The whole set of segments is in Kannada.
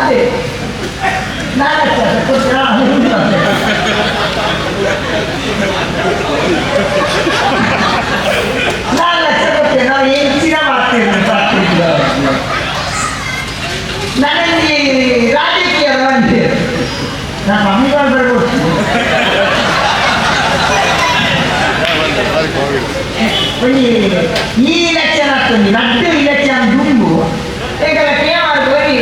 ಅದೇ 4 ಲಕ್ಷ ಕೊಡ್ತೀರಾ? 4 ಲಕ್ಷ ಕೊಡ್ತೇವೆ. ನಾವು ಹೆಚ್ಚಿನ ಮಾಡ್ತೇವೆ. ನನಗೆ ರಾಜಕೀಯ ಬಂದೆ ನಾನು ಮಮ್ಮಿಗಳು ಬರ್ಬೋದು. ಈ ಇಲೆಕ್ಷನ್ ಆಗ್ತದೆ ನಟ್ಟು ಇಲೆಕ್ಷನ್ ದುಂಬು ಈಗ ಕೇಮಾರ್ ಹೋಗಿ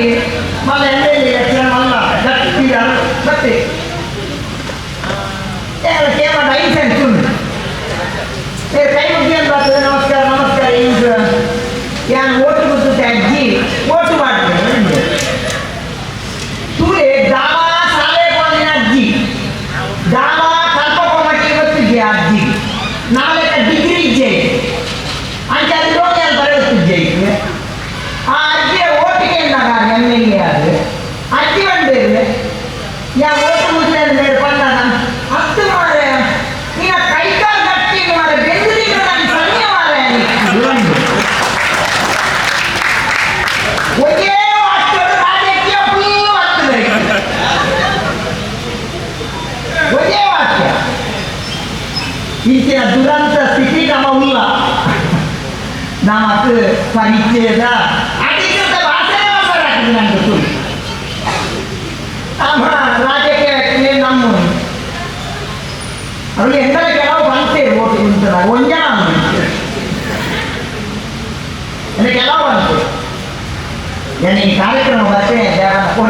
ಮಲ್ಲ ಇಲೆಕ್ಷನ್ ಮಲ್ಲ ಗಟ್ಟಿದ ಮತ್ತೆ ಕೇಮಾರ್ 5 ಸೆಂಟ್ ಉಂಟು ಕೈ ಮುಗಿ ಅಂತ ಬರ್ತದೆ. ನಮಸ್ಕಾರ ನಮಸ್ಕಾರ ಈಗ ಯಾನು ಓಟು ಗೊತ್ತುತ್ತೆ ಅಜ್ಜಿ ಓಟು ಮಾಡ್ತೇನೆ ತೂಲೆ ದಾಮ ಸಾಲೆ ಕೊಂಡಿನ ಅಜ್ಜಿ ದಾಮ ಕಲ್ಪಕೊಂಬಕ್ಕೆ ಗೊತ್ತಿದ್ದೆ ಅಜ್ಜಿ ನಾಳೆ ಡಿಗ್ರಿ ಇದ್ದೆ ಅಂಚೆ ಅದು ರೋಗಿ ಅಂತ ಬರೆಯುತ್ತಿದ್ದೆ ಆ ಅಜ್ಜಿಯ ಓಟಿಗೆ MLA ಅದು ಅಜ್ಜಿ ಬಂದೇವೆ ಯಾ ಓಟು ಮುದ್ದೆ ಬೇರೆ ಬಂದಾಗ ಹತ್ತು ಮಾರೆ ನೀನ ಕೈಕಾಲು ಗಟ್ಟಿ ಮಾರೆ ಬೆಂದಿಗೆ ನಾನು ಸಣ್ಣ ಮಾರೆ ಒಯ್ಯೇ ವಾಕ್ಯದ ರಾಜಕೀಯ ಫುಲ್ ಆಗ್ತದೆ. ಒಯ್ಯೇ ವಾಕ್ಯ ಈಚಿನ ದುರಂತ ಸ್ಥಿತಿ ನಮ್ಮ ಉಲ್ಲ ನಮಕ್ ಪರಿಚಯದ ಅಧಿಕೃತ ಭಾಷೆ ಬರಾಕಿದೆ ನನಗೆ ಸುಳ್ಳು ನಮ್ಮ ರಾಜಕೀಯ ವ್ಯಕ್ತಿ ನಮ್ಮ ಅವ್ರಿಗೆ ಎಂದರೆ ಕೆಲವು ಬಂತೇವೆ ಓಟು ಕುಂತದ ಒಂಜನ ಕೆಲವು ಬಂತು ನಾನು ಈ ಕಾರ್ಯಕ್ರಮ ಬರ್ತೇ ಕೂಡ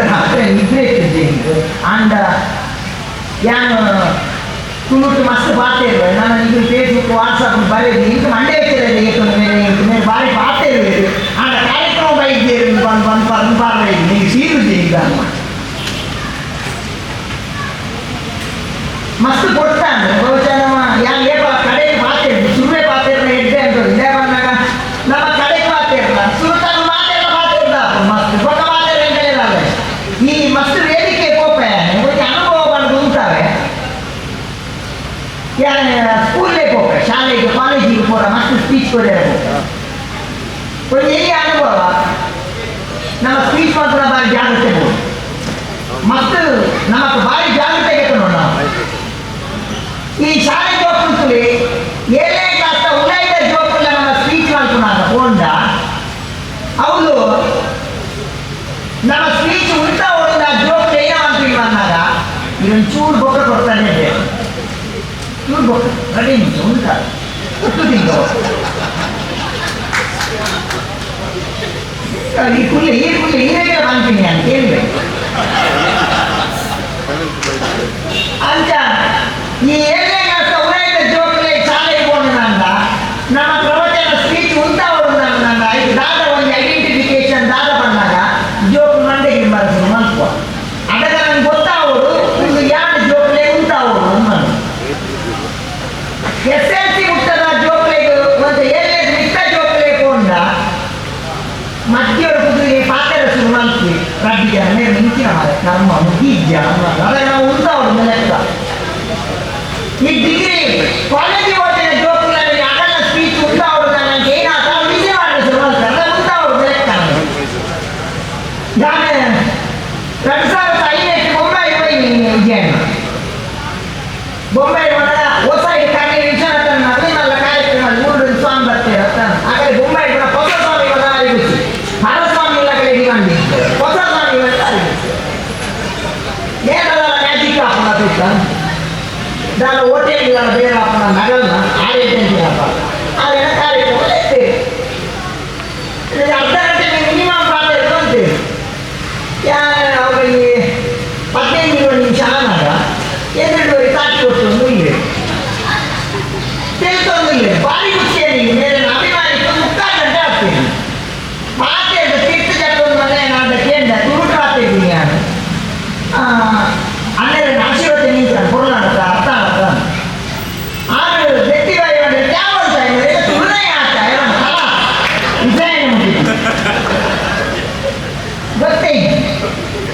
ನಿದ್ರೆ ಇಟ್ಟಿದ್ದೆ ಅಂಡ ಯಾನು ತುಳುಟು ಮಸ್ತ್ ಪಾತೆ ಇರುವೆ ನಾನು ಈಗ ಫೇಸ್ಬುಕ್ ವಾಟ್ಸಪ್ ಬರೆದು ಇಂಕ ಮಂಡೆ ಮೇಲೆ ಬಾರಿ ಪಾತೆ ಇರುವೆ ಆಗ ಕಾರ್ಯಕ್ರಮ ಬೈದ್ದೇವೆ ಬಂದು ಪಾರ್ವೆ ನೀವು ಸೀರುದೆ ಈಗ ಮಸ್ತ್ ಕೊಡ್ತಾನೆ ಬಹುಶಃ ನಮ್ಮ ಯಾರು ಏಪ ಕಡೆಗೆ ಪಾತೆ ಇರ್ದು ಸುರುವೆ ಪಾತೆ ಇರಲ್ಲ ಎಡ್ಡೆ ಅಂತ ಇಲ್ಲೇ ಬಂದಾಗ ನಮ್ಮ ಕಡೆಗೆ ಪಾತೆ ಇರಲ್ಲ ಸುರುತಾಗ ಮಾತೆಲ್ಲ ಪಾತೆ ಇರ್ದ ಮಸ್ತ್ ಗೊತ್ತ ಪಾತೆ ಇರಲ್ಲ ಈ ಮಸ್ತ್ ವೇದಿಕೆ ಕೋಪ ಅನುಭವ ಬಂದು ಉಂಟಾವೆ ಸ್ಕೂಲ್ಗೆ ಹೋಗ್ರೆ ಶಾಲೆಗೆ ಕಾಲೇಜಿಗೆ ಹೋಗ ಮತ್ತೆ ಸ್ಪೀಚ್ ಕೊಡಬೇಕು ಒಂದು ಎಲ್ಲಿ ಅನುಭವ ನಮ್ಮ ಸ್ಪೀಚ್ ಮಾತ್ರ ಬಾರಿ ಜಾಗ್ರತೆ ಬೋದು ಮತ್ತು ನಮಗೆ ಭಾರಿ ಜಾಗ್ರತೆ ನೋಡ ನಾವು ಈ ಶಾಲೆ ಜೋಪುಲಿ 7ನೇ ಕ್ಲಾಸ್ ಉಡಾಯಿದ ಜೋಪುಲ್ಲ ನಮ್ಮ ಸ್ಪೀಚ್ ಮಾಡ್ಕೊಂಡಾಗ ಹೋಂಡ ಅವರು ನಮ್ಮ ಸ್ಪೀಚ್ ಉಲ್ಟಾ ಹೊಡೆದ ಜೋಪ್ ಏನ ಮಾಡ್ತೀವಿ ಅಂದಾಗ ಇದೊಂದು ಚೂರು ಬೊಕ್ಕ ಕೊಡ್ತಾನೆ ಇದೆ ಚೂರು ಬೊಕ್ಕ ರೆಡಿ ಉಂಟ ಉಟ್ಟು ತಿಂಗಳು ಈ ಕುಲ್ಲಿ ಹೀರೆಗೆ ಬಂತೀನಿ ಅಂತ ಹೇಳ್ಬೇಕು ಅಂತ ಈ 7ನೇ ಕ್ಲಾಸ್ ಉಡಾಯಿದ ಜೋಪುಲೆ ಶಾಲೆಗೆ ಹೋಗೋಣ ನಮ್ಮ ಪ್ರವಚನ ಸ್ಪೀಚ್ ಉಂಟಾ ಹೊಡೆದ ಇದು ದಾದ ಒಂದು ಐಡೆಂಟಿಫಿಕೇಶನ್ ದಾದ ಬಂದಾಗ ಜೋಪು ಮಂಡೆಗೆ ಬರ್ತದೆ ಮನ್ಕೋ ಅದಕ್ಕೆ ನಂಗೆ ಗೊತ್ತಾಗೋದು ಒಂದು ಯಾರು ಜೋಪಲೆ ಉಂಟಾಗೋದು ನಾನು SLC ಮುಟ್ಟದ ಜೋಪಲೆಗೆ ಒಂದು 7ನೇ ಮಿಕ್ಕ ಜೋಪಲೆ ಕೊಂಡ ಮಧ್ಯವರ ಕುದುರೆಗೆ ಪಾತ್ರ ಶುರು ಮಾಡ್ತೀವಿ ರಾಜ್ಯ ಮೇಲೆ ಮಿಂಚಿನ ನಮ್ಮ ಮುಗಿಜ್ಜ ಅದಕ್ಕೆ ನಾವು ಉಂಟಾಗೋದು ಲೆಕ್ಕ ಈ ಡಿಗ್ರಿ ಕಾಲೇಜಿಗೆ ಹೋಗ್ತೇನೆ ಜೋಪುರಲ್ಲಿ ಅದನ್ನ ಸ್ಪೀಚ್ ಉಂಟಾಗೋದು ನನಗೆ ಏನಾದ ವಿಜಯ ಮಾಡಲು ಶುರು ಮಾಡ್ತಾರೆ ಉಂಟಾಗೋದು ಲೆಕ್ಕ ನಾನು 2005 ಬೊಂಬೈ ವಿಜಯನ ಬೊಂಬೈ ಹೊಸ ಕಾರ್ಯಕ್ರಮ ಕಾರ್ಯಕ್ರಮ 3 ಸ್ವಾಮಿ ಬರ್ತೇವೆ ಹಾಗಾದ್ರೆ ಬೊಂಬೈ ಹೊಸ ಸ್ವಾಮಿ ಗೊತ್ತಿ ಹರಸ್ವಾಮಿ ಎಲ್ಲ ಕಡೆ ಡಿಮಾಂಡ್ ಹೊಸ ಸ್ವಾಮಿ ಏನಲ್ಲ ಮ್ಯಾಜಿಕ್ ಹಾಕೋಣ ನಾನು ಹೋಟೆಲ್ಗಳ ಬೇರೆ ಹಾಕೋಣ ನಗರನ ಆಡಳಿತ ಆದರೆ ಕಾರ್ಯಕ್ರಮ ಇರ್ತೇವೆ ಅರ್ಧ ಗಂಟೆ ಮಿನಿಮಮ್ ಕಾಲ ಇರ್ತಂತೇವೆ ಅವರಿಗೆ 15 ನಿಮಿಷ ಆನಾಗ 2 ತಾಟಿ ಕೊಟ್ಟು ಮುಗಿವೆ ತಿಳ್ಕೊಂಡಿಲ್ಲ ಭಾರಿ ಖುಷಿಯಲ್ಲಿ ಮೇಲೆ ಅಭಿಮಾನಿ 3 ಗಂಟೆ ಆಗ್ತೇನೆ ಮಾತೆ ತೀರ್ಥ ಜಟ್ಟೊಂದು ಮನೆ ನಾನು ಕೇಂದ್ರ ತುರುಟು ಆಗ್ತಿದ್ದೀನಿ ನಾನು ಅಂದರೆ ಆಶೀರ್ವಾದ ನಿಂತ ಪುರಾಣದ ಅರ್ಥ ಆಗ್ತ ಆಮೇಲೆ ವ್ಯಕ್ತಿವಾಗಿ ಯಾವಂತ ತುಳುನೇ ಆಗ್ತಾ ವಿಜಯ ಗೊತ್ತೇ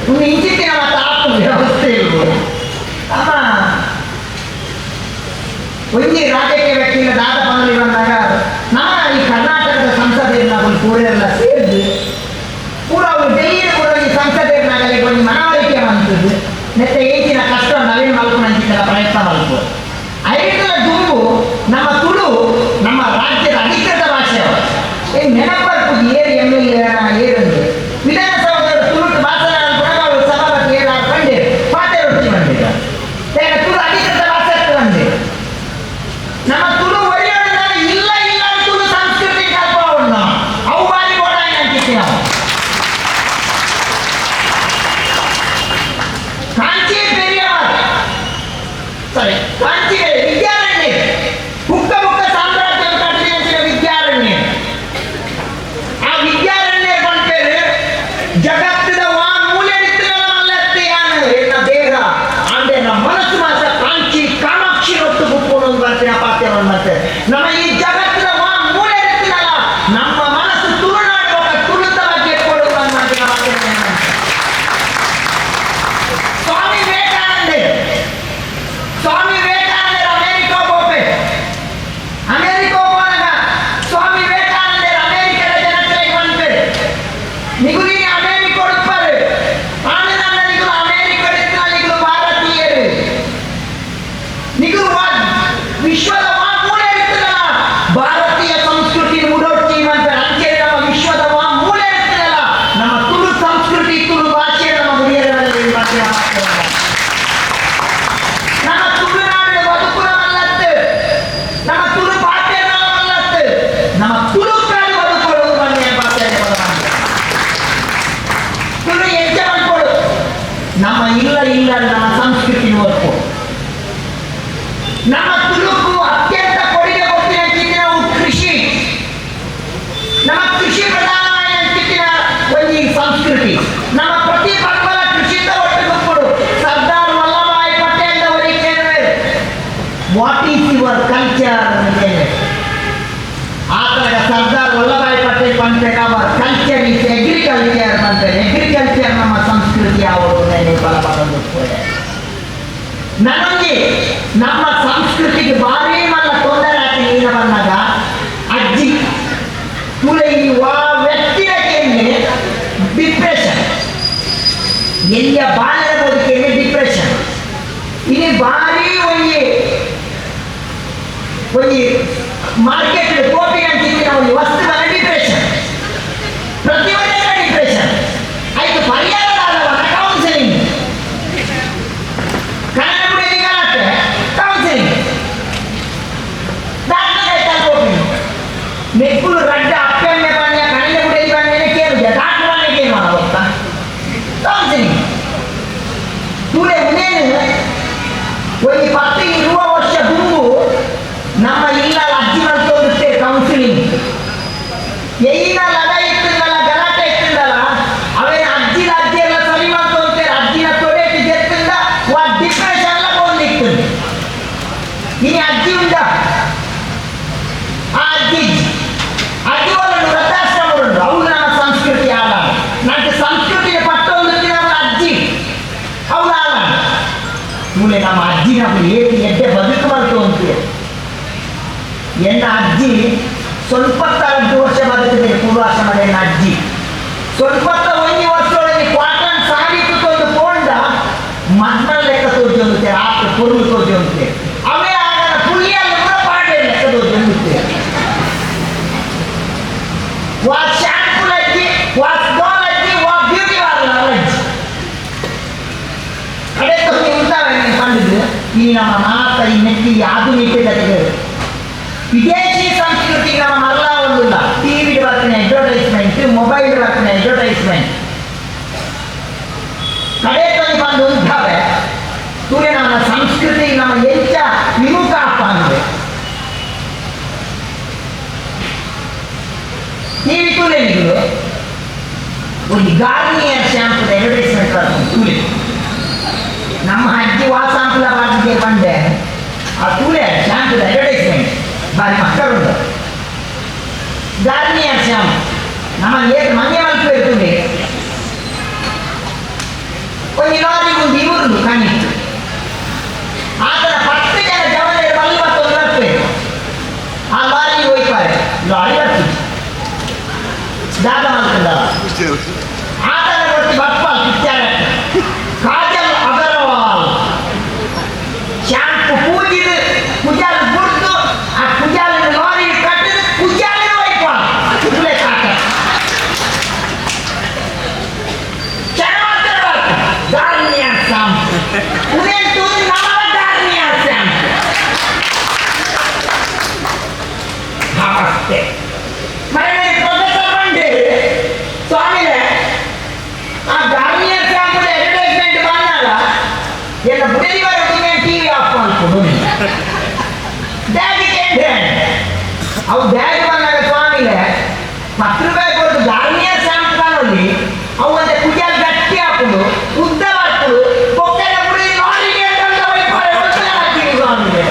ಒಂದು ಇಂಚಿನ ಮತ್ತು ಆತ್ಮ ವ್ಯವಸ್ಥೆ ಇರ್ಬೋದು ಅಮ್ಮ ಒಂದೇ ರಾಜಕೀಯ ವ್ಯಕ್ತಿಗಳ ದಾದ ಪಂಗಲಿ ಬಂದಾಗ ನಮ್ಮ ಈ ಕರ್ನಾಟಕದ ಸಂಸದೆಯನ್ನ ಒಂದು ಕೂಡೆಲ್ಲ ಸೇರಿದ್ದು ಪೂರ ಅವರು ಡೆಲ್ಲಿಯ ಕೂಡ ಈ ಸಂಸದೆಯನ್ನಾಗಲಿ ನೆತ್ತ ಏಜಿನ ಕಷ್ಟ ನವೀನ ಮಲ್ಕೊಂಡಂತಿದ್ದಲ್ಲ ಪ್ರಯತ್ನ ಮಲ್ಕು ಐದರ ದುಂಬು ನಮ್ಮ ತುಳು ನಮ್ಮ ರಾಜ್ಯದ ಅಧಿಕೃತ ಭಾಷೆ ನೆನಪರ್ಪುದು ಏರು ಎಮ್ ಎಲ್ ಏರಂದು ವಿಧಾನಸೌಧದ ತುಳು ಭಾಷಣ ಸಭಾಪತಿ ಏನಾದ್ರು ಕಂಡು ಪಾಠ ರುಚಿ ಬಂದಿದ್ದ ತುಳು ಅಧಿಕೃತ ಭಾಷೆ ಬಂದೆ ನಮ್ಮ ತುಳು ಒಳ್ಳೆಯ ಇಲ್ಲ ಇಲ್ಲ ತುಳು ಸಂಸ್ಕೃತಿ ಕಲ್ಪವನ್ನ ಅವು ಬಾರಿ ಓಡಾಯ ಅಂತಿದ್ದೆ ನಾವು ಕಾಂಚಿ ಪೆರಿಯವರು ಸಾರಿ ಕಾಂಚಿ ವಿದ್ಯಾರಣ್ಯ ಹುಕ್ಕ ಹುಕ್ಕ ಸಾಮ್ರಾಜ್ಯ ಕಟ್ಟಿದ ವಿದ್ಯಾರಣ್ಯ ಆ ವಿದ್ಯಾರಣ್ಯ ಬಂತೇವೆ ಜಗತ್ತಿನ ವಾ ಮೂಲೆ ಎನ್ನ ದೇಹ ಅಂದ್ರೆ ನಮ್ಮ ಮನಸ್ಸು ಮಾತ್ರ ಕಾಂಚಿ ಕಾಮಾಕ್ಷಿ ಹೊತ್ತು ಕುತ್ಕೊಂಡು ಬರ್ತೀನಿ ಪಾತ್ಯವನ್ನು ಮತ್ತೆ ನಮ್ಮ ಈ ಜಗತ್ತಿನ ವಾ ಮೂಲೆ ಇರ್ತೀನಲ್ಲ ನಮ್ಮ ಮನಸ್ಸು ತುಳುನಾಡುವಾಗ ತುಳುತ ಬಗ್ಗೆ ಕೊಡುವ ಸ್ವಾಮಿ ವಿವೇಕಾನಂದರ ಅಮೆರಿಕ ಹೋಗ್ಬೆ ಅಮೆರಿಕ ಹೋಗುವಾಗ ಸ್ವಾಮಿ ವಿವೇಕಾನಂದರ ಅಮೆರಿಕದ ಜನತೆಗೆ ಬಂದ್ಬೇರೆ ನಿಗುಲಿ ಅಮೆರಿಕ ಹುಡುಕ್ಬಾರೆ ಆಮೇಲೆ ನಿಗುಲು ಅಮೆರಿಕ ಹುಡುಕಿನ ನಿಗುಲು ಭಾರತೀಯರು ನಿಗುಲು ವಿಶ್ವದ ಮೂಲೆ ಇರ್ತದಲ್ಲ ಭಾರತೀಯ ಸಂಸ್ಕೃತಿ ಮುಡೋಟ್ಟಿ ಅಂತ ಅಂಚೆ ನಮ್ಮ ವಿಶ್ವದ ಮೂಲೆ ಇರ್ತದಲ್ಲ ನಮ್ಮ ತುಳು ಸಂಸ್ಕೃತಿ ತುಳು ಭಾಷೆ ನಮ್ಮ ಗುರಿಯರಲ್ಲಿ ಭಾಷೆ ನಮ್ಮ ತುಳುನಾಡಿನ ಬದುಕು ನಮ್ಮಲ್ಲತ್ತು ನಮ್ಮ ತುಳು ಭಾಷೆ ನಮ್ಮಲ್ಲತ್ತು ನಮ್ಮ ತುಳುಕಾಡಿ ಬದುಕೊಳ್ಳೋದು ಬನ್ನಿ ಭಾಷೆ ತುಳು ಹೆಜ್ಜೆ ಮಾಡ್ಕೊಳ್ಳು ನಮ್ಮ ಇಲ್ಲ ಇಲ್ಲ ನಮ್ಮ ಸಂಸ್ಕೃತಿ ನೋಡ್ಕೊ ನಮ್ಮ ತುಳುಕು ಅತ್ಯಂತ ಕೊಡುಗೆ ಕೊಟ್ಟಿನ ನಾವು ಕೃಷಿ ನಮ್ಮ ಕೃಷಿ ಪ್ರಧಾನವಾಗಿ ಅಂತಿನ ಒಂದು ಸಂಸ್ಕೃತಿ ನಮ್ಮ ಪ್ರತಿ ಪರ್ವದ ಕೃಷಿತ ಒಟ್ಟು ಕೊಡು ಸರ್ದಾರ್ ವಲ್ಲಭಾಯ್ ಪಟೇಲ್ ಅವರಿಗೆ ಕೇಳಿದ್ರೆ ವಾಟ್ ಈಸ್ ಯುವರ್ ಕಲ್ಚರ್ ಆ ತರ ಸರ್ದಾರ್ ವಲ್ಲಭಾಯ್ ಪಟೇಲ್ ಪಂಚಕ ಅವರ್ ಕಲ್ಚರ್ ಈಸ್ ಅಗ್ರಿಕಲ್ಚರ್ ಅಂತಾರೆ ಅಗ್ರಿಕಲ್ಚರ್ ನಮ್ಮ ಸಂಸ್ಕೃತಿ ಅವರು ಬಲಪಡೋದು ನನಗೆ ನಮ್ಮ ಸಂಸ್ಕೃತಿಗೆ ಭಾರಿ ಮಲ್ಲ ತೊಂದರೆ ಆಗಿ ನೀರ ಬಂದಾಗ ಅಜ್ಜಿ ತುಳಿ ವ್ಯಕ್ತಿಗೆ ಡಿಪ್ರೆಷನ್ ಎಲ್ಲಿಯ ಬಾಲ್ಯದ ಬದುಕಿಗೆ ಡಿಪ್ರೆಷನ್ ಇಲ್ಲಿ ಭಾರಿ ಒಂದು ಮಾರ್ಕೆಟ್ ಕೋಪಿ ಅಂತಿದ್ವಿ ನಾವು ವಸ್ತುಗಳ ಡಿಪ್ರೆಷನ್ ಪ್ರತಿಯೊಂದರ ಡಿಪ್ರೆಷನ್ ಆಯ್ತು ಪರಿಹಾರದ ಕೌನ್ಸಿಲಿಂಗ್ ನೆಕ್ಕುಲು ರಡ್ಡ ಅಪ್ಪೆಮ್ಮೆ ಬಂದ ಕಣ್ಣ ಗುಡಿ ಬಂದೇನೆ ಕೇಳಿದೆ ಡಾಕ್ಟರ್ ಮನೆಗೆ ಏನು ಹೋಗ್ತಾ ಕೌನ್ಸಿಲಿಂಗ್ ತೂಳೆ ಉನೇನು ಒಂದು 10-20 ವರ್ಷ ದುಂಬು ನಮ್ಮ ಇಲ್ಲ ಅಜ್ಜಿ ಮಾಡ್ತೋಗುತ್ತೆ ಕೌನ್ಸಿಲಿಂಗ್ ಏನ ಲಡ ಇಟ್ಟಿದ್ದಲ್ಲ ಗಲಾಟೆ ಇಟ್ಟಿದ್ದಲ್ಲ ಅವೇನು ಅಜ್ಜಿ ಎಲ್ಲ ಸರಿ ಮಾಡ್ತೋಗುತ್ತೆ ಅಜ್ಜಿನ ತೊಡೆಗೆ ಗೆತ್ತಿಂದ ಡಿಪ್ರೆಷನ್ ಎಲ್ಲ ಬಂದಿತ್ತು ಇನ್ನು ಅಜ್ಜಿ ಉಂಟ ಆ ಅಜ್ಜಿ ಅಜ್ಜಿಗಳನ್ನು ವೃದ್ಧಾಶ್ರಮ ಉಂಟು ಅವು ನಮ್ಮ ಸಂಸ್ಕೃತಿ ಆಳ ನನಗೆ ಸಂಸ್ಕೃತಿಯ ಪಟ್ಟೊಂದು ಅಜ್ಜಿ ಅವಳು ಆಳ ಇವಳೆ ನಮ್ಮ ಅಜ್ಜಿ ನಮಗೆ ಏಕೆ ಎಡ್ಡೆ ಬದುಕು ಬಂತು ಅಂತೀವಿ ಎನ್ನ ಅಜ್ಜಿ ಸ್ವಲ್ಪ 8 ವರ್ಷ ಬದುಕಿದೆ ಪೂರ್ವಾಶ್ರಮದ ಎನ್ನ ಅಜ್ಜಿ ಸ್ವಲ್ಪ 1 ವರ್ಷದೊಳಗೆ ಕ್ವಾಟನ್ ಸಾರಿ ಒಂದು ಕೊಂಡ ಮಣ್ಣ ಲೆಕ್ಕ ತೋಜೊಂದುತ್ತೆ ಆತ ಪೊರುಳು ತೋಜೊಂದುತ್ತೆ ಅವೇ ಆಗ ಪುಳಿಯಲ್ಲಿ ಕೂಡ ಪಾಡೆ ಲೆಕ್ಕ ತೋಜೊಂದುತ್ತೆ ವಾಟ್ ಶಾಂಪೂಲ್ ಅಜ್ಜಿ ವಾಟ್ ಗೋಲ್ ಅಜ್ಜಿ ವಾಟ್ ಬ್ಯೂಟಿ ಪಾರ್ಲರ್ ಅಜ್ಜಿ ಕಡೆ ತೊಂದು ಉಂಟಾವೆ ನೀವು ಕಂಡಿದ್ದು ಈ ನಮ್ಮ ಮಾತ ಈ ನೆಟ್ಟಿ ಆಧುನಿಕತೆಗೆ ವಿದೇಶಿ ಸಂಸ್ಕೃತಿ ನಮ್ಮ ಮರಳ ಒಂದಿಲ್ಲ ಟಿವಿ ಬರ್ತೀನಿ ಅಡ್ವರ್ಟೈಸ್ಮೆಂಟ್ ಮೊಬೈಲ್ ಬರ್ತೀನಿ ಅಡ್ವರ್ಟೈಸ್ಮೆಂಟ್ ಕಡೆ ತೊಂದು ಬಂದು ಉಂಟಾವೆ ಸೂರ್ಯ ನಮ್ಮ ಸಂಸ್ಕೃತಿ ನಮ್ಮ ಹೆಚ್ಚ ವಿಮುಖ ಅಂದ್ರೆ ಟಿವಿ ತೂಲೆಗಳು ಒಂದು ಗಾರ್ನಿಯರ್ ಶಾಂಪುದ ಅಡ್ವರ್ಟೈಸ್ಮೆಂಟ್ ಬರ್ತದೆ ತೂಲೆ ನಮ್ಮ ಅಜ್ಜಿ ವಾಸಾಂಪುಲ ಬಾಜಿಗೆ ಬಂದೆ ಆ ತೂಲೆ ಶಾಂಪುದ ಅಡ್ವರ್ಟೈಸ್ಮೆಂಟ್ ಬಾರಿ ಮಕ್ಕಳುಂಟು ಗಾರ್ನಿಯರ್ ಶಾಂಪು ನಮ್ಮ ಮಂಗೆ ಮಲ್ಪು ಇರ್ತದೆ ಒಂದು ಲಾರಿಗೆ ಒಂದು ಇವರು ಕಾಣಿತ್ತು ಆತರ 10 ಜನ ಜವಳಿ 41 ಲಕ್ಷ ಆ ಲಾರಿಗೆ ಹೋಯ್ತಾರೆ ಲಾರಿ ಬರ್ತೀವಿ ಜಾಗ ಮಾಡ್ಕೊಂಡ ಆತರ ಕೊಟ್ಟು ಬಪ್ಪ ಪಿಕ್ಚರ್ ಕಾಜಲ್ ಅಗರವಾಲ್ ಉದೆಂಟು ನವಧಾರ್ಮಿಯ ಸ್ಟ್ಯಾಂಪ್ ನಮಸ್ತೆ ಮನೆ ಪ್ರೊಫೆಸರ್ ಬಂಡೆ ಸ್ವಾಮಿಲೆ ಆ ಗಾರ್ನಿಯರ್ ಸ್ಟ್ಯಾಂಪ್ ಅಡ್ವರ್ಟೈಸ್ಮೆಂಟ್ ಬಂದಾಗ ಎಲ್ಲ ಬುಡದಿವಾರ ಟಿವಿ ಆಫ್ ಮಾಡ್ಕೊಡು ಬ್ಯಾಗಿಗೆ ಅವು ಬ್ಯಾಗ್ ಬಂದಾಗ ಸ್ವಾಮಿಲೆ 10 ರೂಪಾಯಿ ಕೊಟ್ಟು ಗಾರ್ನಿಯರ್ ಸ್ಟ್ಯಾಂಪ್ ಕಾಣಲ್ಲಿ ಅವು ಮತ್ತೆ ಕುಡಿಯಲ್ ಗಟ್ಟಿ ಹಾಕೊಂಡು ಉದ್ದ ಹಾಕೊಂಡು ಕೊಕ್ಕಲ ಮುಡಿ ನೋಡಿ ಹಾಕ್ತೀವಿ ಸ್ವಾಮಿಗೆ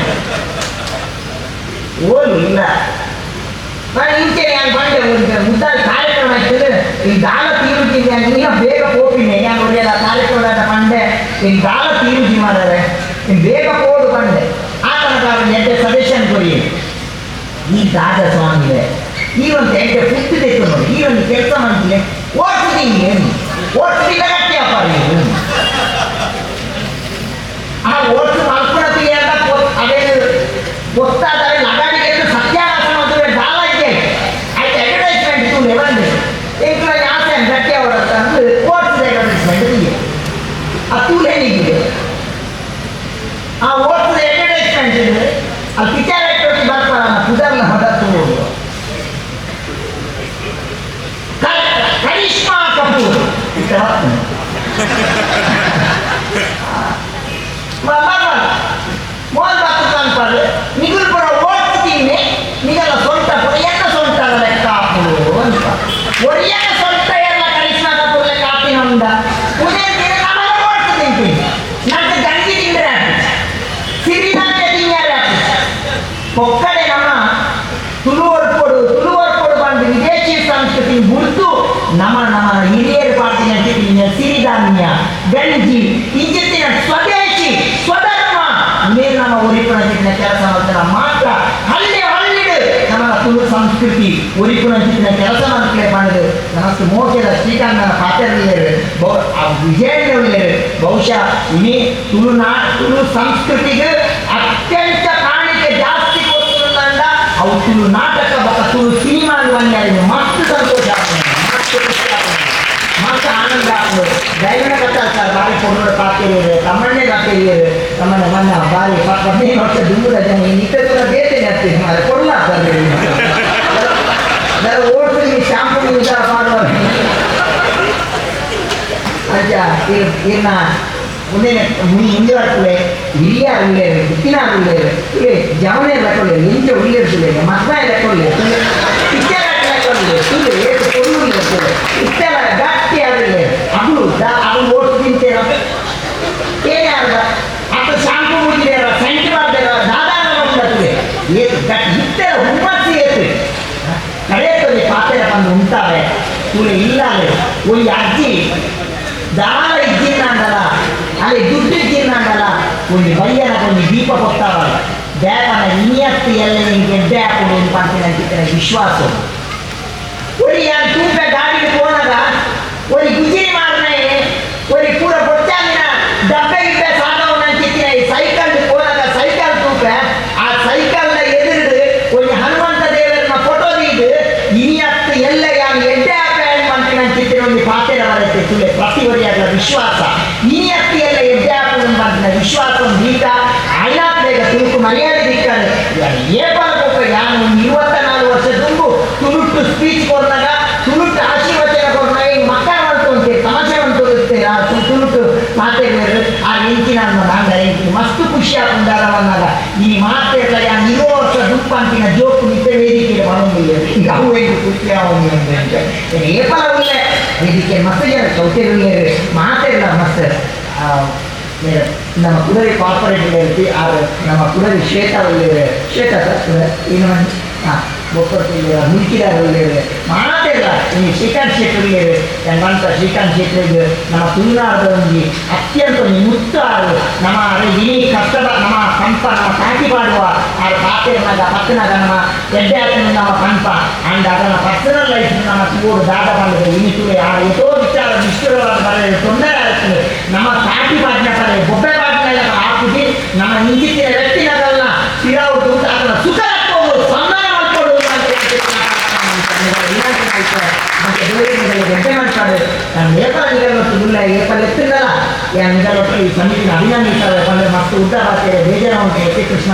ಓಲು ಇಲ್ಲ ನಾನು ಇಂಚೆ ನಾನು ಬಂದೆ ಮುದ್ದಾಗಿ ಕಾರ್ಯಕ್ರಮ ಆಗ್ತದೆ ಈ ದಾಳ ತೀರುಜಿದೆ ನೀನು ಬೇಗ ಹೋಗ್ತೀನಿ ನಾನು ಒಳ್ಳೆಯ ಕಾರ್ಯಕ್ರಮ ಬಂದೆ ಈ ದಾಳ ತೀರುಜಿ ಮಾಡಿದ್ರೆ ನೀನು ಬೇಗ ಹೋದು ಬಂದೆ ಆ ತನಕ ಎಂಟೆ ಸಜೆಷನ್ ಕೊಡಿ ಈ ದಾದ ಸ್ವಾಮಿಗೆ ಈ ಒಂದು ಎಂಟೆ ಫುಡ್ ತೆತ್ತು ನೋಡಿ ಈ ಒಂದು ಕೆಲಸ ಮಾಡ್ತೀನಿ ಓಡ್ತಿದ್ದೀನಿ ಓಡ್ತಿಲ್ಲ ಗಟ್ಟಿ ಅಪ್ಪ ಆ ಓಡ್ಸು ಮಲ್ಕೊಳ್ತೀವಿ ಅಂತ ಅದೇನು ಗೊತ್ತಾದರೆ ಲಗಾಡಿಗೆ ಸತ್ಯಾನಾಶ ಮಾಡಿದ್ರೆ ದಾಳ ಇದೆ ಆಯ್ತು ಅಡ್ವರ್ಟೈಸ್ಮೆಂಟ್ ಇತ್ತು ಬಂದು ಎಂಟು ಆಸೆ ಗಟ್ಟಿ ಅವರ ತಂದು ಓಡ್ಸಿದ ಅಡ್ವರ್ಟೈಸ್ಮೆಂಟ್ ಇದೆ ಆ ತೂಲೇನಿದೆ ಆ ಓಡ್ಸಿದ ಅಡ್ವರ್ಟೈಸ್ಮೆಂಟ್ ಇದೆ ಅಲ್ಲಿ ಪಿಕ್ಚರ್ ಆಕ್ಟಿವಿಟಿ ಬರ್ತಾರಲ್ಲ ಕುದರ್ನ ಹೊರತು ಕರಿಷ್ಮಾ ಕಪೂರ್ ಮೋಹನ್ ಬಾಬು ಅಂತಾರೆ ನಿಗುಲ್ ಕೂಡ ಓಡ್ತೀನಿ ನಿಗಲ್ಲ ಸೊಂಟ ಒರಿಯನ್ನ ಸೊಂಟ ಲೆಕ್ಕ ಹಾಕುದು ಅಂತ ಒರಿಯನ್ನ ಸೊಂಟ ಎಲ್ಲ ಕರಿಷ್ಮಾ ಕಪೂರ್ ಲೆಕ್ಕ ಹಾಕಿ ನಮ್ದ ಉದಯ ದಿನ ನಮಗೆ ಓಡ್ತೀನಿ ನಂಗೆ ಗಂಜಿ ತಿಂದ್ರೆ ಸಿರಿಧಾನ್ಯ ತಿಂಗಾರೆ ಒಕ್ಕಡೆ ನಮ್ಮ ತುಳುವರ್ಕೊಡು ಬಂದು ವಿದೇಶಿ ಸಂಸ್ಕೃತಿ ಗುರುತು ನಮ್ಮ ಹಿರಿಯರು ಪಾಟಿನ ಸಿರಿಧಾನ್ಯ ಗಂಜಿ ಇಂಜಿತ್ತಿನ ಸ್ವದೇಶಿ ಸ್ವಧರ್ಮ ಮೇಲೆ ನಮ್ಮ ಒರಿಪುಣಚಿತ್ತಿನ ಕೆಲಸ ಮಾಡ್ತಾರೆ ಮಾತ್ರ ಹಳ್ಳಿಡು ನಮ್ಮ ತುಳು ಸಂಸ್ಕೃತಿ ಒರಿಪುಣಚಿತ್ತಿನ ಕೆಲಸ ಮಾಡ್ತಲೇ ಮಾಡಿದ್ರು ನಮಸ್ತೆ ಮೋಕೆದ ಶ್ರೀಕಾಂತನ ಪಾತ್ರರಿದ್ದಾರೆ ವಿಜಯನವರೇ ಬಹುಶಃ ಇನಿ ತುಳು ಸಂಸ್ಕೃತಿಗೆ ಅತ್ಯಂತ ಕಾಣಿಕೆ ಜಾಸ್ತಿ ಕೊಡ್ತಂದ ಅವು ತುಳು ನಾಟಕ ಬಕ್ಕ ತುಳು ಸಿನಿಮಾ ಅನ್ನುವಂಗೆ ಮಸ್ತ್ ಸಂತೋಷ ಮಸ್ತ್ ಆನಂದ ಆಗ್ಬೋದು ದೈವನ ಕಥಾಚಾರ ಬಾರಿ ಕೊಡೋರು ಕಾತಿರಿಯರು ತಮ್ಮಣ್ಣೆ ಕಾತಿರಿಯರು ತಮ್ಮಣ್ಣ ಮಣ್ಣ ಬಾರಿ 15 ವರ್ಷ ದುಂಬುದ ಜನ ನಿತ್ಯ ಬೇಟೆ ಆಗ್ತೀವಿ ಮಾರೆ ಕೊಡಲಾಗ್ತದೆ ಓಡ್ಸಿ ಶಾಂಪು ವಿಚಾರ ಮಾಡುವ ಅಜ್ಜ ಇನ್ನ ಮುಂದೆ ಮುಂದುವರೆಸಲೇ ಹಿರಿಯರು ಉಳ್ಳೇರು ಬಿತ್ತಿನಾರು ಉಳ್ಳೇರು ಇಲ್ಲಿ ಜವನೇ ಲೆಕ್ಕೊಳ್ಳಿ ಎಂಚ ಉಳ್ಳೇರ್ಸಿಲ್ಲ ಮಕ್ಕಳ ಲೆಕ್ಕೊಳ್ಳಿ ಪಿಚ್ಚರ್ ಲೆಕ್ಕೊಳ್ಳಿ ಇಲ್ಲಿ ಏಟು ಕೊಡು ಇರ್ತದೆ ಇಷ್ಟೆಲ್ಲ ಗಟ್ಟಿ ಆಗಿಲ್ಲ ಅದು ಓಟು ತಿಂತೇರ ಏನೇ ಅರ್ಧ ಅದು ಶಾಂಪು ಮುಗಿದೇರ ಸೆಂಟ್ ಮಾಡ್ದೇರ ದಾದಾನ ಹೋಗ್ತದೆ ಏತು ಗಟ್ಟಿ ಇಷ್ಟೆಲ್ಲ ಹುಮ್ಮಸ್ಸಿ ಏತು ಕಡೆಯಲ್ಲಿ ಪಾತ್ರೆ ಬಂದು ಉಂಟಾವೆ ತುಳಿ ಇಲ್ಲಾಲೆ ಒಂದು ಅಜ್ಜಿ ದಾಳ ಇದ್ದಿನ್ನಂಡಲ್ಲ ಅಲ್ಲಿ ದುಡ್ಡು ಇದ್ದಿನ್ನಂಡಲ್ಲ ಒಂದು ಬಯ್ಯನ ಒಂದು ದೀಪ ಕೊಡ್ತಾವಲ್ಲ ಬೇಕನ ಇನ್ನಿಯತ್ತು ಎಲ್ಲ ನಿಂಗೆ ಗೆಡ್ಡೆ ಹಾಕೊಂಡು ಏನು ಮಾಡ್ತೀನಿ ಅಂತಿದ್ದೇನೆ ವಿಶ್ವಾಸ ಒಂದು ತೂಕ ಗಾಡಿಗೆ ಹೋದಾಗ ಒಂದು ಗುಜಿರಿ ಮಾಡ್ರೆ ಒಂದು ಪೂರ ಬೊಚ್ಚಾಗಿನ ಡಬ್ಬೆ ಗಿಬ್ಬೆ ಸಾಧವನ್ನ ಅಂತಿದ್ದೇನೆ ಈ ಸೈಕಲ್ ಹೋದಾಗ ಸೈಕಲ್ ತೂಕ ಆ ಸೈಕಲ್ನ ಎದುರು ಒಂದು ಹನುಮಂತ ದೇವರನ್ನ ಫೋಟೋ ತೆಗೆದು ಇನ್ನಿಯತ್ತು ಎಲ್ಲ ಯಾರು ಎಡ್ಡೆ ಮಾಡ್ತೀನಿ ಅಂತಿದ್ದೇನೆ ಒಂದು ಪಾತ್ರೆ ಬರುತ್ತೆ ತುಳೆ ಪ್ರತಿವರಿಯಾಗಲ ವಿಶ್ವಾಸ ಇನ್ನಿಯತ್ತಿಯೆಲ್ಲ ಎಡ್ಡೆ ಹಾಕೊಂಡು ಮಾಡ್ತೀನಿ ವಿಶ್ವಾಸ ಒಂದು ಈಗ ಐನಾತ್ ಬೇಗ ತುಳುಕು ಮರ್ಯಾದೆ ದಿಕ್ಕಾರೆ ಏಪಲ್ ಕೊಕ್ಕ ಯಾನು ಒಂದು 24 ವರ್ಷ ತುಂಬು ತುಳುಟ್ಟು ಸ್ಪೀಚ್ ಕೊಡ್ದಾಗ ತುಳುಟ್ಟು ಆಶೀರ್ವಚನ ಕೊಡ್ದಾಗ ಈಗ ಮಕ್ಕಳ ಮಾಡ್ಕೊಂತೀವಿ ತಮಾಷೆ ಮಾಡ್ಕೊಳ್ತೇವೆ ಆ ತುಳುಟ್ಟು ಮಾತೇಳಿ ಆ ಹೆಂಚಿನ ನಾನು ಹೆಂಚಿನ ಮಸ್ತು ಖುಷಿ ಹಾಕೊಂಡಾಗ ಬಂದಾಗ ಈ ಮಾತೆಲ್ಲ ಯಾನು 20 ವರ್ಷ ದುಪ್ಪ ಅಂತಿನ ಜೋಕು ನಿತ್ಯ ವೇದಿಕೆ ಮಾಡೋಂಗಿಲ್ಲ ಈಗ ಅವು ಹೇಗೆ ಖುಷಿ ಆಗೋಂಗಿಲ್ಲ ಅಂತ ಏಪಲ ಉಳ್ಳೆ ವೇದಿಕೆ ಮಸ್ತ್ ಜನ ಚೌಟೆಗಳು ಮಾತೆಲ್ಲ ಮಸ್ತ್ ನಮ್ಮ ಕುಡರಿ ಕಾರ್ಪೊರೇಟ್ ಇರ್ತಿ ನಮ್ಮ ಕುಡರಿ ಶ್ವೇತ ಇನ್ನು ಹಾಂ ಬೊಕ್ಕಟ್ಟಿಲ್ಲ ಮುಲ್ಕಿದಾರಲ್ಲಿದೆ ಮಾತೆಲ್ಲ ಈ ಶ್ರೀಕಾಂತ್ ಶೆಟ್ಟರಿಗೆ ಬಂತ ಶ್ರೀಕಾಂತ್ ಶೆಟ್ಟರಿಗೆ ನಮ್ಮ ತುಳುನಾಡದ ಒಂದು ಅತ್ಯಂತ ಒಂದು ಮುತ್ತಾರು ನಮ್ಮ ಇಡೀ ಕಷ್ಟದ ನಮ್ಮ ಪಂಪ ನಮ್ಮ ಕಾಟಿ ಮಾಡುವ ಆ ಪಾತ್ರೆನಾಗ ಪಕ್ಕನಾಗ ನಮ್ಮ ಎಡ್ಡೆ ಹಾಕಿನ ನಮ್ಮ ಪಂಪ ಆ್ಯಂಡ್ ಅದನ್ನು ಪರ್ಸನಲ್ ಲೈಫ್ ನಮ್ಮ ತೂರು ದಾಟ ಬಂದಿದೆ ಇನಿಸುವೆ ಆ ಎಷ್ಟೋ ವಿಚಾರ ನಿಷ್ಠುರವಾದ ಬರೆಯ ತೊಂದರೆ ಆಗ್ತದೆ ನಮ್ಮ ಕಾಟಿ ಪಾಟಿನ ಪಡೆ ಬೊಬ್ಬೆ ಪಾಟಿನ ಹಾಕಿ ನಮ್ಮ ನಿಂತಿನ ವ್ಯಕ್ತಿನದಲ್ಲ ಸ್ಥಿರವುದು ಅದನ್ನು ಸುಖ ಹಾಕ್ಬೋದು ಸನ್ಮಾನ ಮಾಡ್ಕೊಡು ಗಂಟೆ ಮಾಡ್ತಾರೆ ನಾನು ಏಪಲ್ ನೀರಲ್ಲಿ ಗೊತ್ತಿಲ್ಲ ಏಪಲ್ ಎತ್ತಿದ್ದಲ್ಲ ಈ ಸಮಿತಿನ ಅಭಿನಂದಿಸ್ತಾರೆ. ಮಸ್ತ್ ಉದ್ದ ಬಾತೆ ಬೇಜಾರ ಉಂಟು ಕೃಷ್ಣ